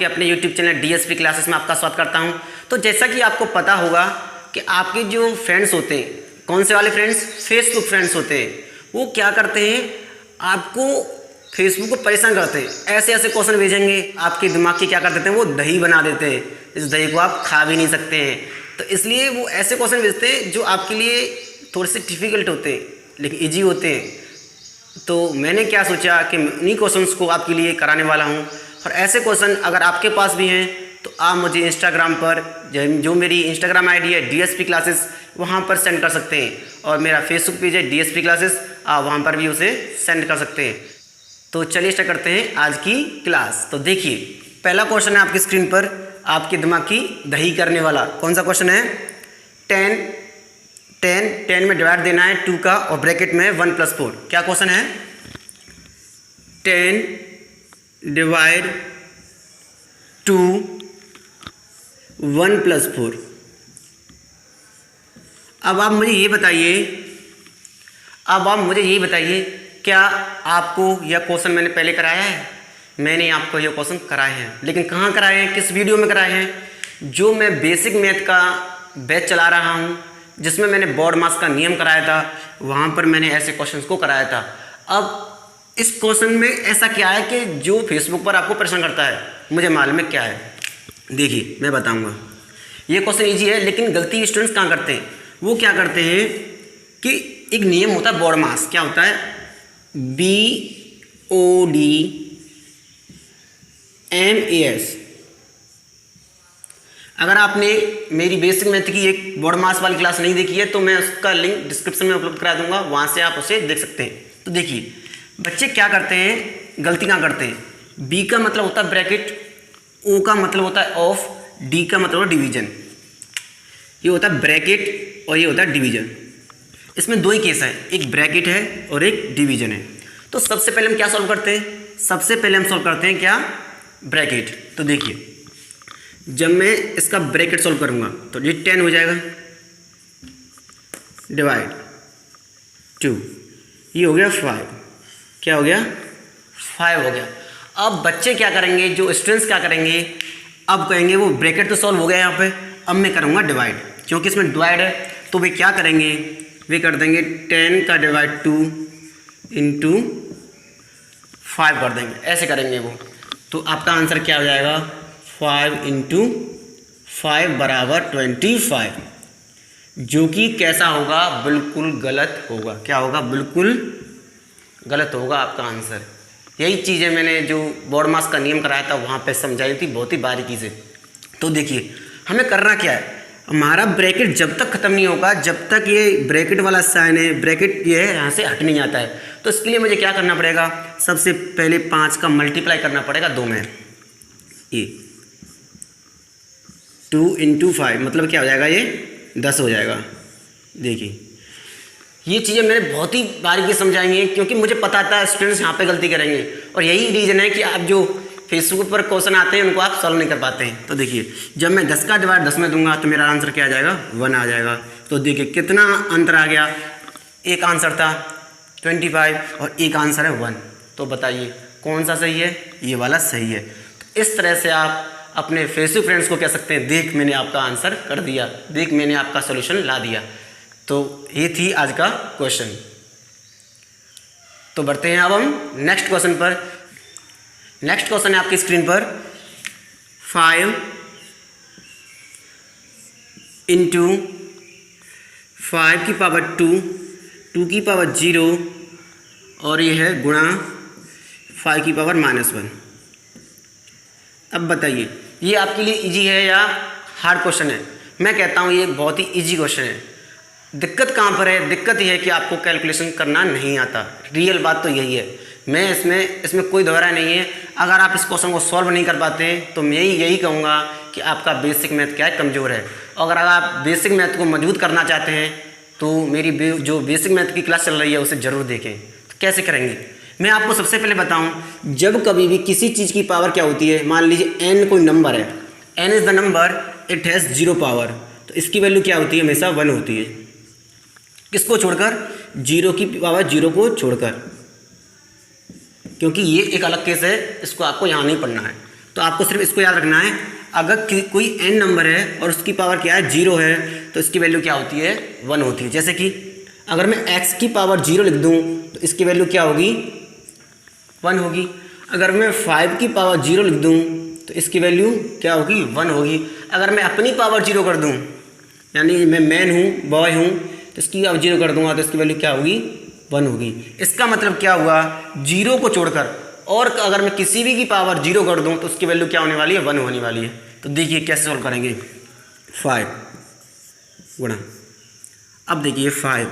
आपके अपने YouTube channel DSP classes में आपका स्वागत करता हूं। तो जैसा कि आपको पता होगा कि आपके जो फ्रेंड्स होते हैं, कौन से वाले फ्रेंड्स, फेसबुक फ्रेंड्स होते हैं, वो क्या करते हैं, आपको फेसबुक को परेशान करते हैं। ऐसे ऐसे क्वेश्चन भेजेंगे, आपके दिमाग की क्या कर देते हैं, वो दही बना देते हैं। इस दही को आप खा भी नहीं सकते हैं। तो इसलिए वो ऐसे क्वेश्चन भेजते हैं जो आपके लिए थोड़े से डिफ़िकल्ट होते हैं लेकिन ईजी होते हैं। तो मैंने क्या सोचा कि मैं उन्हीं क्वेश्चंस को आपके लिए कराने वाला हूं। और ऐसे क्वेश्चन अगर आपके पास भी हैं तो आप मुझे इंस्टाग्राम पर, जो मेरी इंस्टाग्राम आईडी है DSP क्लासेस, वहां पर सेंड कर सकते हैं। और मेरा फेसबुक पेज है DSP क्लासेस, आप वहां पर भी उसे सेंड कर सकते हैं। तो चलिए स्टार्ट करते हैं आज की क्लास। तो देखिए, पहला क्वेश्चन है आपकी स्क्रीन पर, आपके दिमाग की दही करने वाला। कौन सा क्वेश्चन है? 10 में डिवाइड देना है 2 का और ब्रैकेट में 1 + 4। क्या क्वेश्चन है? 10 डिवाइड 2 1 + 4। अब आप मुझे ये बताइए, क्या आपको यह क्वेश्चन मैंने पहले कराया है? मैंने आपको यह क्वेश्चन कराए हैं, लेकिन कहाँ कराए हैं, किस वीडियो में कराए हैं? जो मैं बेसिक मैथ का बैच चला रहा हूँ, जिसमें मैंने बोर्ड मास का नियम कराया था, वहाँ पर मैंने ऐसे क्वेश्चंस को कराया था। अब इस क्वेश्चन में ऐसा क्या है कि जो फेसबुक पर आपको परेशान करता है, मुझे मालूम है क्या है। देखिए, मैं बताऊँगा। ये क्वेश्चन ईजी है, लेकिन गलती स्टूडेंट्स कहाँ करते हैं, वो क्या करते हैं कि एक नियम होता है बोर्ड मास। क्या होता है? BODMAS। अगर आपने मेरी बेसिक मैथ की एक बोर्ड मास वाली क्लास नहीं देखी है तो मैं उसका लिंक डिस्क्रिप्शन में उपलब्ध करा दूंगा, वहां से आप उसे देख सकते हैं। तो देखिए, बच्चे क्या करते हैं, गलती कहाँ करते हैं। B का मतलब होता है ब्रैकेट, O का मतलब होता है ऑफ, D का मतलब डिवीजन। ये होता है ब्रैकेट और ये होता है डिवीजन। इसमें 2 ही केस है, एक ब्रैकेट है और एक डिवीजन है। तो सबसे पहले हम क्या सॉल्व करते हैं? सबसे पहले हम सॉल्व करते हैं क्या? ब्रैकेट। तो देखिए, जब मैं इसका ब्रैकेट सॉल्व करूंगा तो ये 10 हो जाएगा डिवाइड 2, ये हो गया 5। क्या हो गया? 5 हो गया। अब बच्चे क्या करेंगे, जो स्टूडेंट्स क्या करेंगे, अब कहेंगे वो ब्रैकेट तो सॉल्व हो गया यहाँ पे, अब मैं करूँगा डिवाइड। क्योंकि इसमें डिवाइड है तो वे क्या करेंगे, वे कर देंगे 10 का डिवाइड 2 इंटू 5 कर देंगे, ऐसे करेंगे वो। तो आपका आंसर क्या हो जाएगा? 5 इंटू 5 बराबर 25, जो कि कैसा होगा? बिल्कुल गलत होगा। क्या होगा? बिल्कुल गलत होगा आपका आंसर। यही चीज़ें मैंने जो बोर्ड मास का नियम कराया था वहाँ पे समझाई थी बहुत ही बारीकी से। तो देखिए, हमें करना क्या है, हमारा ब्रैकेट जब तक ख़त्म नहीं होगा, जब तक ये ब्रैकेट वाला साइन है, ब्रैकेट ये है, यहाँ से हट नहीं आता है। तो इसके लिए मुझे क्या करना पड़ेगा, सबसे पहले 5 का मल्टीप्लाई करना पड़ेगा 2 में। ये 2 इंटू 5 मतलब क्या हो जाएगा, ये 10 हो जाएगा। देखिए, ये चीज़ें मैंने बहुत ही बारीकी समझाई हैं, क्योंकि मुझे पता था स्टूडेंट्स यहाँ पे गलती करेंगे। और यही रीज़न है कि आप जो फेसबुक पर क्वेश्चन आते हैं उनको आप सॉल्व नहीं कर पाते हैं। तो देखिए, जब मैं 10 का डिवाइड 10 में दूंगा तो मेरा आंसर क्या आ जाएगा? 1 आ जाएगा। तो देखिए कितना अंतर आ गया, एक आंसर था 25 और एक आंसर है 1। तो बताइए कौन सा सही है? ये वाला सही है। तो इस तरह से आप अपने फेसबुक फ्रेंड्स को कह सकते हैं, देख मैंने आपका आंसर कर दिया, देख मैंने आपका सोल्यूशन ला दिया। तो ये थी आज का क्वेश्चन। तो बढ़ते हैं अब हम नेक्स्ट क्वेश्चन पर। नेक्स्ट क्वेश्चन है आपकी स्क्रीन पर 5 इंटू 5 की पावर 2 की पावर 0 और ये है गुणा 5 की पावर -1। अब बताइए, ये आपके लिए इजी है या हार्ड क्वेश्चन है? मैं कहता हूँ ये बहुत ही इजी क्वेश्चन है। दिक्कत कहाँ पर है? दिक्कत यह है कि आपको कैलकुलेशन करना नहीं आता। रियल बात तो यही है। मैं इसमें कोई दोहरा नहीं है। अगर आप इस क्वेश्चन को सॉल्व नहीं कर पाते हैं तो मैं यही कहूँगा कि आपका बेसिक मैथ क्या है, कमज़ोर है। और अगर आप बेसिक मैथ को मजबूत करना चाहते हैं तो मेरी जो बेसिक मैथ की क्लास चल रही है उसे ज़रूर देखें। तो कैसे करेंगे, मैं आपको सबसे पहले बताऊँ। जब कभी भी किसी चीज़ की पावर क्या होती है, मान लीजिए n कोई नंबर है, n is the number, it has 0 power, तो इसकी वैल्यू क्या होती है? हमेशा 1 होती है। किसको छोड़कर? 0 की पावर 0 को छोड़कर, क्योंकि ये एक अलग केस है, इसको आपको यहाँ नहीं पढ़ना है। तो आपको सिर्फ इसको याद रखना है, अगर कोई n नंबर है और उसकी पावर क्या है 0 है तो इसकी वैल्यू क्या होती है 1 होती है। जैसे कि अगर मैं x की पावर 0 लिख दूँ तो इसकी वैल्यू क्या होगी 1 होगी। अगर मैं 5 की पावर 0 लिख दूँ तो इसकी वैल्यू क्या होगी 1 होगी। अगर मैं अपनी पावर 0 कर दूँ, यानी मैं मैन हूँ, बॉय हूँ, तो इसकी अब 0 कर दूँगा तो इसकी वैल्यू क्या होगी 1 होगी। इसका मतलब क्या हुआ, 0 को छोड़कर और अगर मैं किसी भी की पावर 0 कर दूं तो उसकी वैल्यू क्या होने वाली है 1 होने वाली है। तो देखिए कैसे सॉल्व करेंगे, 5 गुणा, अब देखिए 5,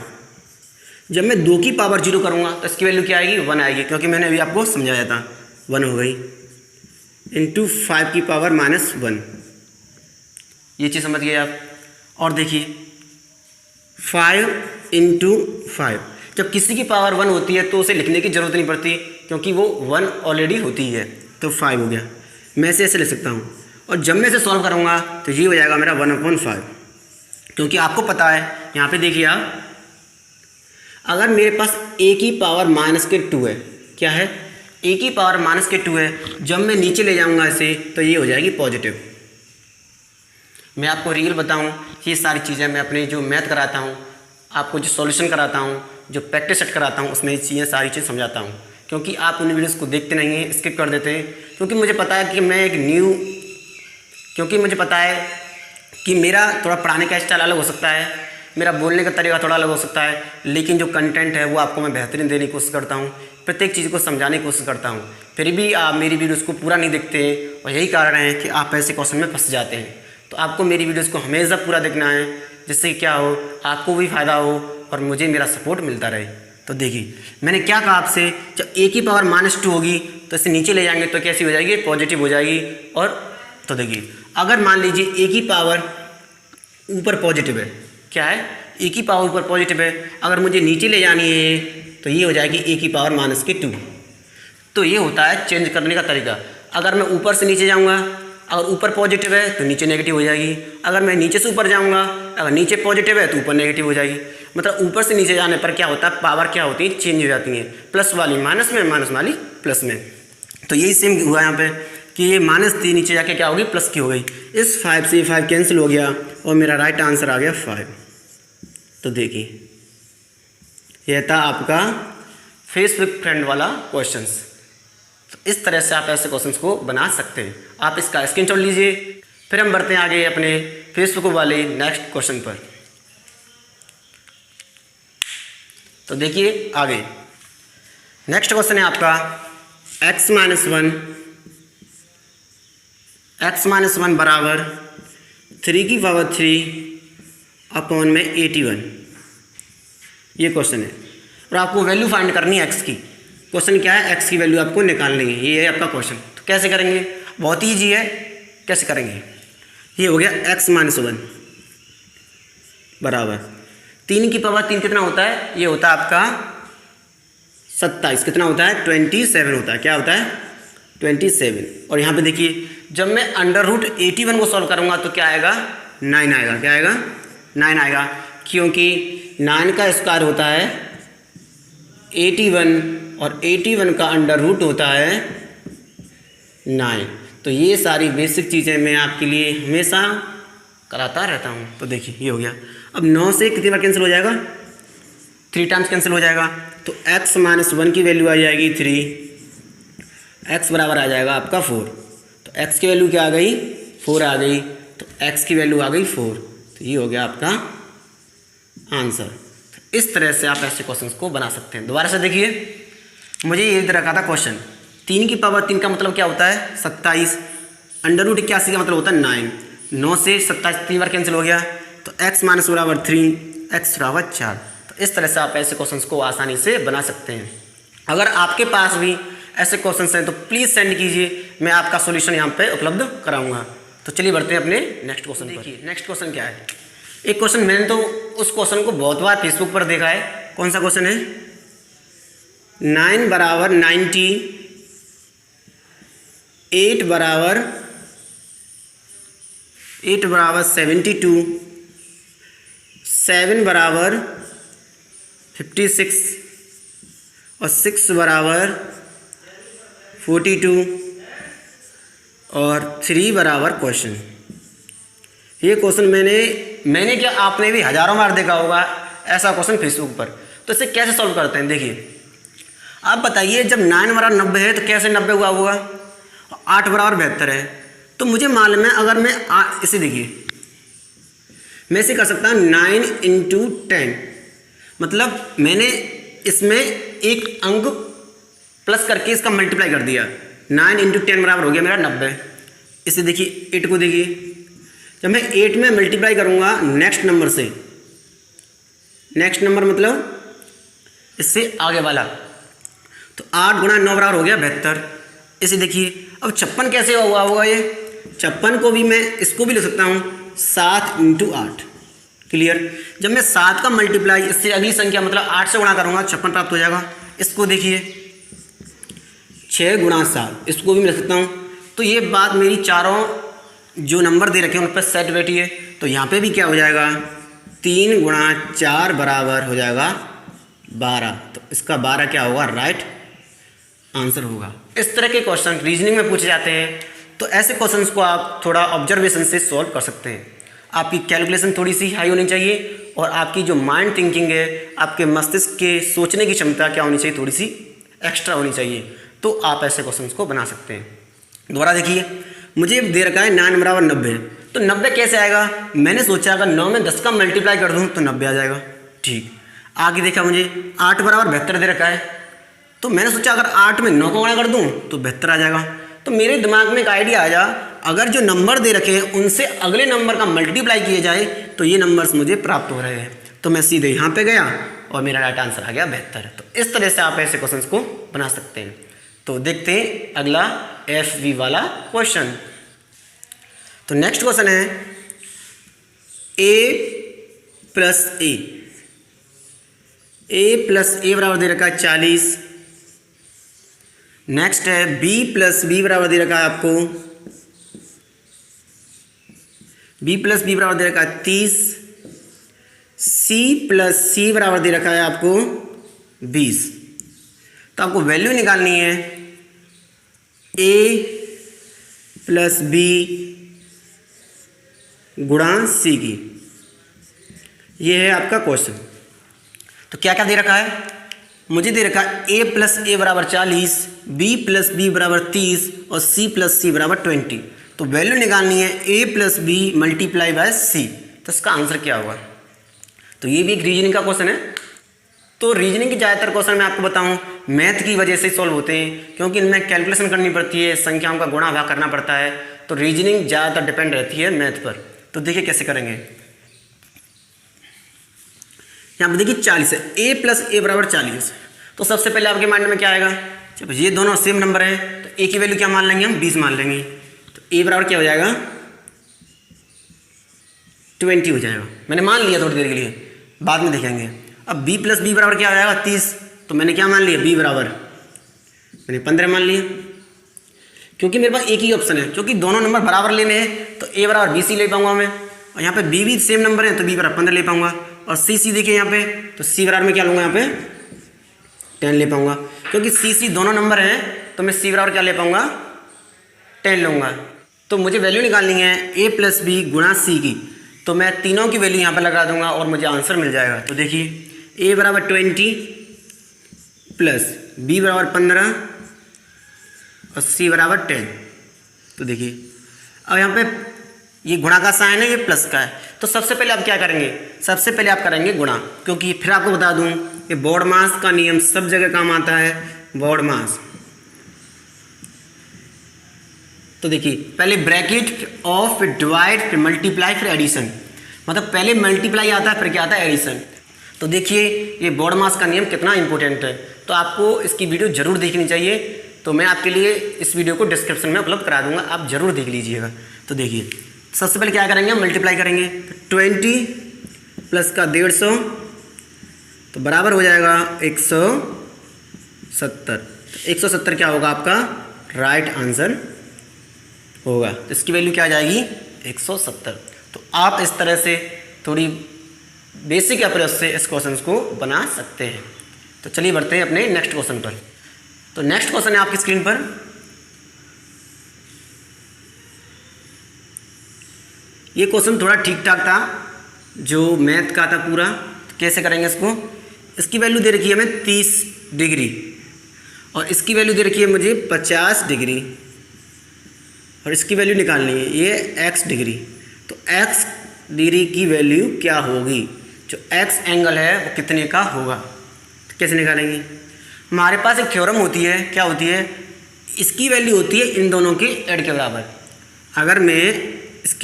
जब मैं 2 की पावर 0 करूंगा तो इसकी वैल्यू क्या आएगी 1 आएगी, क्योंकि मैंने अभी आपको समझाया था 1 हो गई, इंटू 5 की पावर -1, ये चीज़ समझ गए आप। और देखिए 5 इंटू 5, जब किसी की पावर 1 होती है तो उसे लिखने की ज़रूरत नहीं पड़ती क्योंकि वो 1 ऑलरेडी होती है, तो 5 हो गया। मैं इसे ऐसे लिख सकता हूँ और जब मैं इसे सॉल्व करूँगा तो ये हो जाएगा मेरा 1/5, क्योंकि आपको पता है यहाँ पे देखिए आप, अगर मेरे पास a की पावर -2 है, क्या है a की पावर -2 है, जब मैं नीचे ले जाऊँगा इसे तो ये हो जाएगी पॉजिटिव। मैं आपको रियल बताऊँ, ये सारी चीज़ें मैं अपने जो मैथ कराता हूँ, आपको जो सॉल्यूशन कराता हूँ, जो प्रैक्टिस सेट कराता हूँ, उसमें ये चीज़ें सारी चीज़ समझाता हूँ, क्योंकि आप उन वीडियोस को देखते नहीं हैं, स्किप कर देते हैं। क्योंकि मुझे पता है कि मेरा थोड़ा पढ़ाने का स्टाइल अलग हो सकता है, मेरा बोलने का तरीका थोड़ा अलग हो सकता है, लेकिन जो कंटेंट है वो आपको मैं बेहतरीन देने की कोशिश करता हूँ, प्रत्येक चीज़ को समझाने की कोशिश करता हूँ। फिर भी आप मेरी वीडियोज़ को पूरा नहीं देखते हैं और यही कारण है कि आप ऐसे क्वेश्चन में फंस जाते हैं। तो आपको मेरी वीडियोज़ को हमेशा पूरा देखना है, जिससे क्या हो, आपको भी फ़ायदा हो और मुझे मेरा सपोर्ट मिलता रहे। तो देखिए मैंने क्या कहा आपसे, जब a की पावर -2 होगी तो इसे नीचे ले जाएंगे तो कैसी हो जाएगी, पॉजिटिव हो जाएगी। और तो देखिए अगर मान लीजिए a की पावर ऊपर पॉजिटिव है, क्या है a की पावर ऊपर पॉजिटिव है, अगर मुझे नीचे ले जानी है तो ये हो जाएगी a की पावर -2। तो ये होता है चेंज करने का तरीका। अगर मैं ऊपर से नीचे जाऊँगा, अगर ऊपर पॉजिटिव है तो नीचे नेगेटिव हो जाएगी, अगर मैं नीचे से ऊपर जाऊँगा, अगर नीचे पॉजिटिव है तो ऊपर नेगेटिव हो जाएगी। मतलब ऊपर से नीचे जाने पर क्या होता है, पावर क्या होती है, चेंज हो जाती है, प्लस वाली माइनस में, माइनस वाली प्लस में। तो यही सेम हुआ यहाँ पे कि ये -3 नीचे जाके क्या होगी, प्लस की हो गई। इस 5 से 5 कैंसिल हो गया और मेरा राइट आंसर आ गया 5। तो देखिए यह था आपका फेसबुक फ्रेंड वाला क्वेश्चंस। तो इस तरह से आप ऐसे क्वेश्चंस को बना सकते हैं। आप इसका स्क्रीनशॉट लीजिए, फिर हम बढ़ते हैं आगे अपने फेसबुक वाले नेक्स्ट क्वेश्चन पर। तो देखिए आगे नेक्स्ट क्वेश्चन है आपका x माइनस वन बराबर 3 की पावर 3 अपॉन में 81, ये क्वेश्चन है। और आपको वैल्यू फाइंड करनी है x की। क्वेश्चन क्या है, x की वैल्यू आपको निकालनी है, ये है आपका क्वेश्चन। तो कैसे करेंगे, बहुत ही ईजी है, कैसे करेंगे। ये हो गया x माइनस 1 बराबर 3 की पावर 3 कितना होता है, ये होता है आपका 27, कितना होता है 27 होता है, क्या होता है 27। और यहाँ पे देखिए जब मैं √81 को सॉल्व करूँगा तो क्या आएगा 9 आएगा, क्या आएगा 9 आएगा, क्योंकि 9 का स्क्वायर होता है 81 और 81 का √ होता है 9। तो ये सारी बेसिक चीज़ें मैं आपके लिए हमेशा कराता रहता हूँ। तो देखिए ये हो गया। अब 9 से कितनी बार कैंसिल हो जाएगा, 3 टाइम्स कैंसिल हो जाएगा। तो x माइनस 1 की वैल्यू आ जाएगी 3, x बराबर आ जाएगा आपका 4। तो x की वैल्यू क्या आ गई, 4 आ गई, तो x की वैल्यू आ गई 4। तो ये हो गया आपका आंसर। तो इस तरह से आप ऐसे क्वेश्चंस को बना सकते हैं। दोबारा से देखिए, मुझे ये तरह का था क्वेश्चन, 3 की पावर 3 का मतलब क्या होता है 27, √81 का मतलब होता है 9, 9 से 27 3 बार कैंसिल हो गया, तो x माइनस बराबर 3, x बराबर 4। तो इस तरह से आप ऐसे क्वेश्चंस को आसानी से बना सकते हैं। अगर आपके पास भी ऐसे क्वेश्चंस हैं तो प्लीज़ सेंड कीजिए, मैं आपका सॉल्यूशन यहाँ पे उपलब्ध कराऊंगा। तो चलिए बढ़ते हैं अपने नेक्स्ट क्वेश्चन पर। देखिए नेक्स्ट क्वेश्चन क्या है, एक क्वेश्चन मैंने तो उस क्वेश्चन को बहुत बार फेसबुक पर देखा है। कौन सा क्वेश्चन है, 9 बराबर 90, 8 बराबर 72, 7 बराबर 56 और 6 बराबर 42 और 3 बराबर क्वेश्चन। ये क्वेश्चन मैंने क्या आपने भी हज़ारों बार देखा होगा ऐसा क्वेश्चन फेसबुक पर। तो इसे कैसे सॉल्व करते हैं, देखिए आप बताइए, जब 9 बराबर 90 है तो कैसे 90 हुआ होगा, 8 बराबर 72 है। तो मुझे मालूम है, अगर मैं इसे देखिए, मैं इसे कर सकता हूँ 9 × 10, मतलब मैंने इसमें एक अंक प्लस करके इसका मल्टीप्लाई कर दिया। 9 × 10 बराबर हो गया मेरा 90। इसे देखिए 8 को देखिए, जब मैं 8 में मल्टीप्लाई करूँगा नेक्स्ट नंबर से, नेक्स्ट नंबर मतलब इससे आगे वाला, तो 8 × 9 बराबर हो गया 72। इसे देखिए अब 56 कैसे हुआ होगा, ये 56 को भी मैं इसको भी लिख सकता हूँ 7 × 8। क्लियर। जब मैं 7 का मल्टीप्लाई इससे अगली संख्या मतलब 8 से गुणा करूँगा 56 प्राप्त हो जाएगा। इसको देखिए 6 × 7, इसको भी मैं लिख सकता हूँ। तो ये बात मेरी चारों जो नंबर दे रखे हैं उन पर सेट बैठी है। तो यहाँ पे भी क्या हो जाएगा, 3 × 4 बराबर हो जाएगा 12। तो इसका 12 क्या होगा, राइट आंसर होगा। इस तरह के क्वेश्चन रीजनिंग में पूछे जाते हैं। तो ऐसे क्वेश्चंस को आप थोड़ा ऑब्जर्वेशन से सॉल्व कर सकते हैं। आपकी कैलकुलेशन थोड़ी सी हाई होनी चाहिए और आपकी जो माइंड थिंकिंग है, आपके मस्तिष्क के सोचने की क्षमता क्या होनी चाहिए, थोड़ी सी एक्स्ट्रा होनी चाहिए। तो आप ऐसे क्वेश्चंस को बना सकते हैं। दोबारा देखिए, मुझे दे रखा है 9 बराबर 90, तो 90 कैसे आएगा, मैंने सोचा अगर 9 में 10 का मल्टीप्लाई कर दूँ तो 90 आ जाएगा। ठीक, आगे देखा मुझे 8 बराबर 72 दे रखा है, तो मैंने सोचा अगर 8 में 9 को गुणा कर दूँ तो 72 आ जाएगा। तो मेरे दिमाग में एक आइडिया आया, अगर जो नंबर दे रखे हैं उनसे अगले नंबर का मल्टीप्लाई किया जाए तो ये नंबर्स मुझे प्राप्त हो रहे हैं। तो मैं सीधे यहाँ पे गया और मेरा राइट आंसर आ गया 72। तो इस तरह से आप ऐसे क्वेश्चंस को बना सकते हैं। तो देखते हैं अगला FV वाला क्वेश्चन। तो नेक्स्ट क्वेश्चन है A + A बराबर दे रखा है 40। नेक्स्ट है B + B बराबर दे रखा है आपको, B + B बराबर दे रखा है 30। C + C बराबर दे रखा है आपको 20। तो आपको वैल्यू निकालनी है A + B × C की। ये है आपका क्वेश्चन। तो क्या क्या दे रखा है, मुझे दे रखा है A + A बराबर 40, B + B बराबर 30 और C + C बराबर 20। तो वैल्यू निकालनी है A + B × C। तो इसका आंसर क्या होगा। तो ये भी एक रीजनिंग का क्वेश्चन है। तो रीजनिंग के ज़्यादातर क्वेश्चन मैं आपको बताऊं मैथ की वजह से सॉल्व होते हैं, क्योंकि इनमें कैलकुलेशन करनी पड़ती है, संख्याओं का गुणा भाग करना पड़ता है। तो रीजनिंग ज़्यादातर डिपेंड रहती है मैथ पर। तो देखिए कैसे करेंगे। यहाँ पर देखिए 40 है, A + A बराबर 40। तो सबसे पहले आपके माइंड में क्या आएगा, जब ये दोनों सेम नंबर हैं तो A की वैल्यू क्या मान लेंगे हम, 20 मान लेंगे। तो A बराबर क्या हो जाएगा, 20 हो जाएगा। मैंने मान लिया थोड़ी देर के लिए, बाद में देखेंगे। अब B + B बराबर क्या हो जाएगा, 30। तो मैंने क्या मान लिया, B बराबर मैंने 15 मान लिया, क्योंकि मेरे पास एक ही ऑप्शन है। क्योंकि दोनों नंबर बराबर लेने हैं तो A बराबर 20 ही ले पाऊंगा मैं, और यहाँ पे B भी सेम नंबर है तो B बराबर 15 ले पाऊंगा। और C देखिए यहाँ पे, तो C बराबर में क्या लूँगा, यहाँ पे 10 ले पाऊंगा। क्योंकि C दोनों नंबर हैं तो मैं C बराबर क्या ले पाऊंगा, 10 लूँगा। तो मुझे वैल्यू निकालनी है A + B × C की। तो मैं तीनों की वैल्यू यहाँ पर लगा दूंगा और मुझे आंसर मिल जाएगा। तो देखिए A बराबर 20 + B बराबर 15 और C बराबर 10। तो देखिए अब यहाँ पे ये गुणा का साइन है, ये प्लस का है। तो सबसे पहले आप क्या करेंगे, सबसे पहले आप करेंगे गुणा। क्योंकि फिर आपको बता दूं कि बोर्ड मास का नियम सब जगह काम आता है, बोर्ड मास। तो देखिए पहले ब्रैकेट ऑफ, फिर डिवाइड, फिर मल्टीप्लाई, फिर एडिशन। मतलब पहले मल्टीप्लाई आता है फिर क्या आता है, एडिशन। तो देखिए ये बोर्ड मास का नियम कितना इंपॉर्टेंट है। तो आपको इसकी वीडियो जरूर देखनी चाहिए। तो मैं आपके लिए इस वीडियो को डिस्क्रिप्शन में उपलब्ध करा दूंगा, आप जरूर देख लीजिएगा। तो देखिए सबसे पहले क्या करेंगे, मल्टीप्लाई करेंगे। 20 + का 150 तो बराबर हो जाएगा 170। 170 क्या होगा आपका राइट आंसर होगा। तो इसकी वैल्यू क्या आ जाएगी, 170। तो आप इस तरह से थोड़ी बेसिक अप्रोच से इस क्वेश्चन को बना सकते हैं। तो चलिए बढ़ते हैं अपने नेक्स्ट क्वेश्चन पर। तो नेक्स्ट क्वेश्चन है आपकी स्क्रीन पर ये क्वेश्चन थोड़ा ठीक ठाक था जो मैथ का था पूरा। कैसे करेंगे इसको, इसकी वैल्यू दे रखी है हमें 30 डिग्री और इसकी वैल्यू दे रखी है मुझे 50 डिग्री और इसकी वैल्यू निकालनी है, ये x डिग्री। तो x डिग्री की वैल्यू क्या होगी, जो x एंगल है वो कितने का होगा। तो कैसे निकालेंगे, हमारे पास एक थ्योरम होती है, क्या होती है, इसकी वैल्यू होती है इन दोनों के ऐड के बराबर। अगर मैं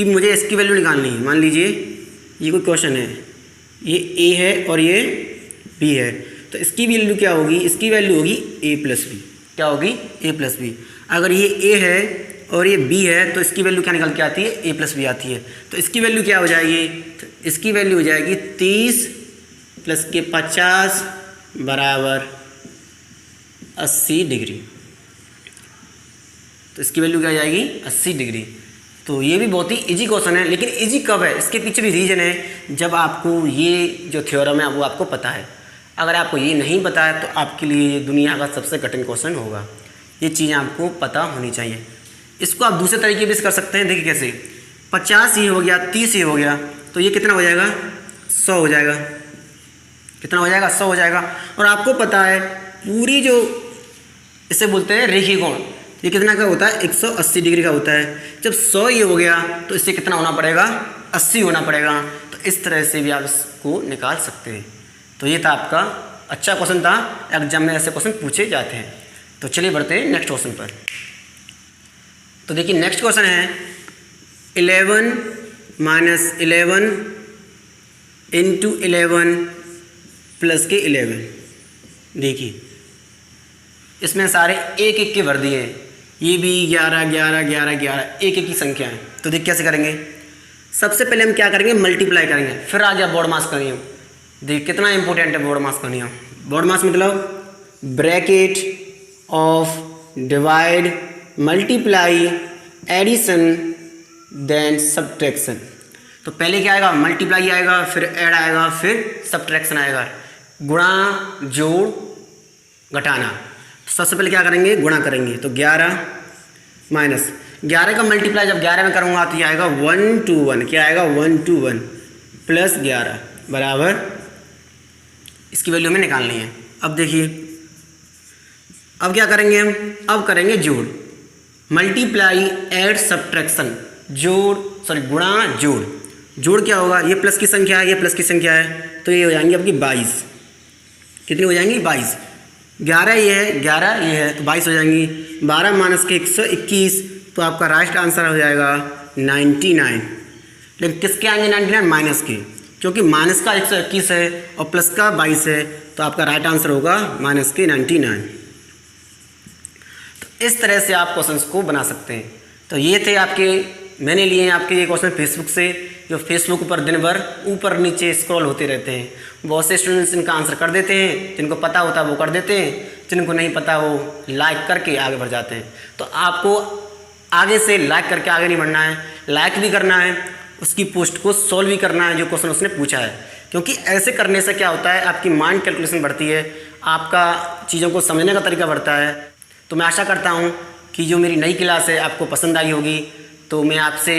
मुझे इसकी वैल्यू निकालनी है, मान लीजिए ये कोई क्वेश्चन है, ये a है और ये b है, तो इसकी वैल्यू क्या होगी, इसकी वैल्यू होगी a प्लस बी। क्या होगी, a प्लस बी। अगर ये a है और ये b है तो इसकी वैल्यू क्या निकल के आती है, a प्लस बी आती है। तो इसकी वैल्यू क्या हो जाएगी, तो इसकी वैल्यू हो जाएगी 30 प्लस के 50 बराबर 80 डिग्री। तो इसकी वैल्यू क्या आ जाएगी, 80 डिग्री। तो ये भी बहुत ही इजी क्वेश्चन है, लेकिन इजी कब है, इसके पीछे भी रीज़न है, जब आपको ये जो थ्योरम है वो आपको पता है। अगर आपको ये नहीं पता है तो आपके लिए ये दुनिया का सबसे कठिन क्वेश्चन होगा। ये चीज़ें आपको पता होनी चाहिए। इसको आप दूसरे तरीके भी कर सकते हैं। देखिए कैसे, 50 ये हो गया, 30 ये हो गया, तो ये कितना हो जाएगा, 100 हो जाएगा। कितना हो जाएगा, 100 हो जाएगा। और आपको पता है पूरी जो इसे बोलते हैं रेखी कोण, ये कितना का होता है, 180 डिग्री का होता है। जब 100 ये हो गया तो इससे कितना होना पड़ेगा, 80 होना पड़ेगा। तो इस तरह से भी आप इसको निकाल सकते हैं। तो ये था आपका अच्छा क्वेश्चन था, एग्जाम में ऐसे क्वेश्चन पूछे जाते हैं। तो चलिए बढ़ते हैं नेक्स्ट क्वेश्चन पर। तो देखिए नेक्स्ट क्वेश्चन है 11 माइनस 11 इंटू 11 प्लस के 11। देखिए इसमें सारे एक एक के भर दिए हैं, ये भी 11 11 11 11 एक एक की संख्या है। तो देख कैसे करेंगे, सबसे पहले हम क्या करेंगे, मल्टीप्लाई करेंगे, फिर आ गया बोर्ड मास करिए। देख कितना इंपॉर्टेंट है बोर्ड मास करना। बोर्ड मास मतलब bracket of divide multiply addition then subtraction. तो पहले क्या आएगा, मल्टीप्लाई आएगा, फिर ऐड आएगा, फिर सब्ट्रैक्शन आएगा, गुणा जोड़ घटाना। तो सबसे पहले क्या करेंगे, गुणा करेंगे। तो 11 माइनस 11 का मल्टीप्लाई जब 11 में करूँगा तो ये आएगा 1 to 1। क्या आएगा, 1 to 1 प्लस 11 बराबर, इसकी वैल्यू हमें निकालनी है। अब देखिए अब क्या करेंगे हम, अब करेंगे जोड़, मल्टीप्लाई ऐड सब्ट्रैक्शन, गुणा जोड़। जोड़ क्या होगा, ये प्लस की संख्या है, ये प्लस की संख्या है, तो ये हो जाएंगी आपकी 22। कितनी हो जाएंगी, 22। 11 ये है, 11 ये है, तो 22 हो जाएंगी। 12 माइनस के 121, तो आपका राइट आंसर हो जाएगा 99। लेकिन किसके आएंगे 99, माइनस के, क्योंकि माइनस का 121 है और प्लस का 22 है, तो आपका राइट आंसर होगा माइनस के 99। तो इस तरह से आप क्वेश्चंस को बना सकते हैं। तो ये थे आपके, मैंने लिए हैं आपके ये क्वेश्चन फेसबुक से, जो फेसबुक पर दिन भर ऊपर नीचे स्क्रॉल होते रहते हैं। बहुत से स्टूडेंट्स इनका आंसर कर देते हैं, जिनको पता होता है वो कर देते हैं, जिनको नहीं पता वो लाइक करके आगे बढ़ जाते हैं। तो आपको आगे से लाइक करके आगे नहीं बढ़ना है, लाइक भी करना है, उसकी पोस्ट को सॉल्व भी करना है जो क्वेश्चन उसने पूछा है। क्योंकि ऐसे करने से क्या होता है, आपकी माइंड कैलकुलेशन बढ़ती है, आपका चीज़ों को समझने का तरीका बढ़ता है। तो मैं आशा करता हूँ कि जो मेरी नई क्लास है आपको पसंद आई होगी। तो मैं आपसे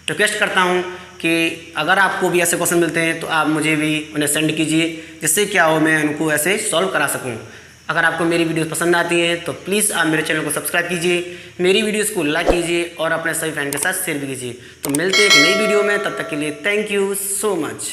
रिक्वेस्ट करता हूँ कि अगर आपको भी ऐसे क्वेश्चन मिलते हैं तो आप मुझे भी उन्हें सेंड कीजिए, जिससे क्या हो मैं उनको ऐसे सॉल्व करा सकूँ। अगर आपको मेरी वीडियोस पसंद आती हैं तो प्लीज़ आप मेरे चैनल को सब्सक्राइब कीजिए, मेरी वीडियोस को लाइक कीजिए और अपने सभी फ्रेंड के साथ शेयर भी कीजिए। तो मिलते हैं एक नई वीडियो में, तब तक के लिए थैंक यू सो मच।